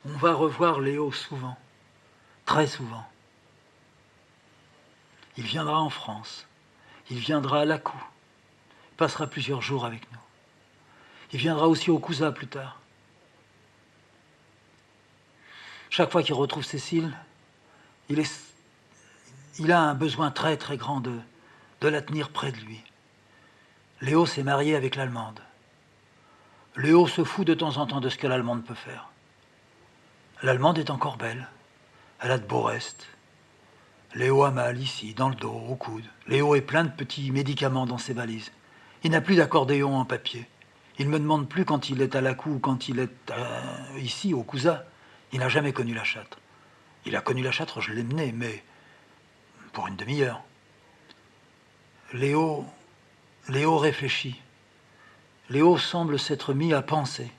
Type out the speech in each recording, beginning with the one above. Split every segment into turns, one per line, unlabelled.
On va revoir Léo souvent, très souvent. Il viendra en France, il viendra à Lacou, il passera plusieurs jours avec nous. Il viendra aussi au Cousin plus tard. Chaque fois qu'il retrouve Cécile, il a un besoin très très grand de la tenir près de lui. Léo s'est marié avec l'Allemande. Léo se fout de temps en temps de ce que l'Allemande peut faire. L'Allemande est encore belle. Elle a de beaux restes. Léo a mal ici, dans le dos, au coude. Léo est plein de petits médicaments dans ses valises. Il n'a plus d'accordéon en papier. Il ne me demande plus quand il est à Lacou ou quand il est ici, au Cousin. Il n'a jamais connu la Châtre. Il a connu la Châtre, je l'ai mené, mais pour une demi-heure. Léo réfléchit. Léo semble s'être mis à penser.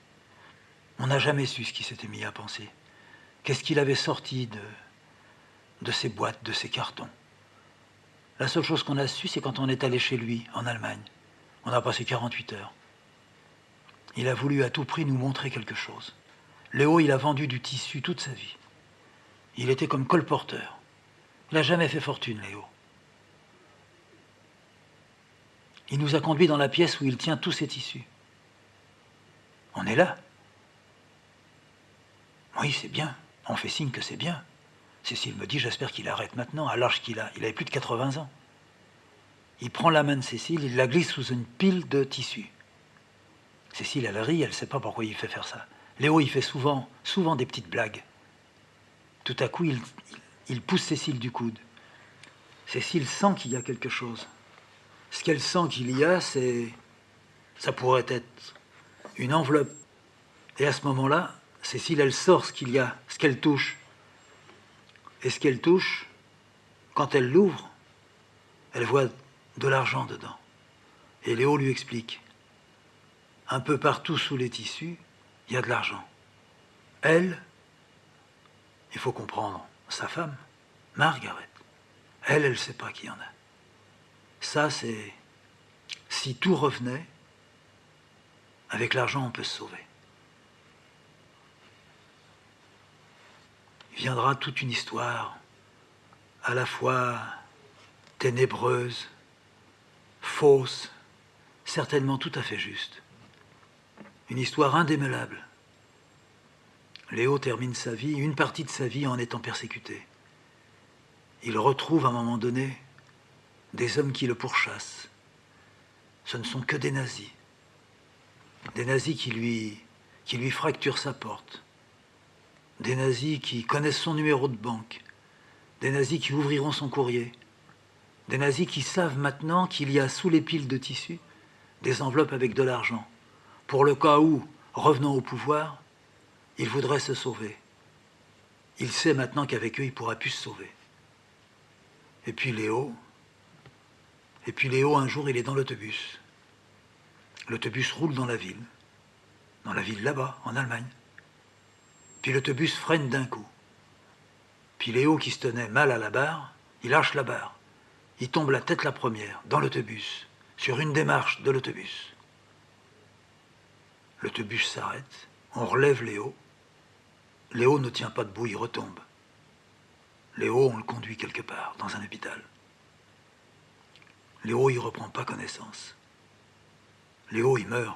On n'a jamais su ce qu'il s'était mis à penser. Qu'est-ce qu'il avait sorti de ses boîtes, de ses cartons. La seule chose qu'on a su, c'est quand on est allé chez lui, en Allemagne. On a passé 48 heures. Il a voulu à tout prix nous montrer quelque chose. Léo, il a vendu du tissu toute sa vie. Il était comme colporteur. Il n'a jamais fait fortune, Léo. Il nous a conduits dans la pièce où il tient tous ses tissus. On est là. Oui, c'est bien. On fait signe que c'est bien. Cécile me dit, j'espère qu'il arrête maintenant, à l'âge qu'il a. Il avait plus de 80 ans. Il prend la main de Cécile, il la glisse sous une pile de tissus. Cécile, elle rit, elle ne sait pas pourquoi il fait faire ça. Léo, il fait souvent des petites blagues. Tout à coup, il pousse Cécile du coude. Cécile sent qu'il y a quelque chose. Ce qu'elle sent qu'il y a, ça pourrait être une enveloppe. Et à ce moment-là, Cécile, elle sort ce qu'il y a, ce qu'elle touche. Et ce qu'elle touche, quand elle l'ouvre, elle voit de l'argent dedans. Et Léo lui explique. Un peu partout sous les tissus, il y a de l'argent. Elle, il faut comprendre, sa femme, Margaret, elle ne sait pas qu'il y en a. Ça, c'est... Si tout revenait, avec l'argent, on peut se sauver. Il viendra toute une histoire, à la fois ténébreuse, fausse, certainement tout à fait juste. Une histoire indémêlable. Léo termine sa vie, une partie de sa vie en étant persécuté. Il retrouve à un moment donné des hommes qui le pourchassent. Ce ne sont que des nazis. Des nazis qui lui fracturent sa porte. Des nazis qui connaissent son numéro de banque. Des nazis qui ouvriront son courrier. Des nazis qui savent maintenant qu'il y a sous les piles de tissus des enveloppes avec de l'argent. Pour le cas où, revenant au pouvoir, il voudrait se sauver. Il sait maintenant qu'avec eux, il ne pourra plus se sauver. Et puis Léo, un jour, il est dans l'autobus. L'autobus roule dans la ville là-bas, en Allemagne. Puis l'autobus freine d'un coup. Puis Léo, qui se tenait mal à la barre, il lâche la barre. Il tombe la tête la première, dans l'autobus, sur une des marches de l'autobus. L'autobus s'arrête, on relève Léo. Léo ne tient pas debout, il retombe. Léo, on le conduit quelque part, dans un hôpital. Léo, il reprend pas connaissance. Léo, il meurt.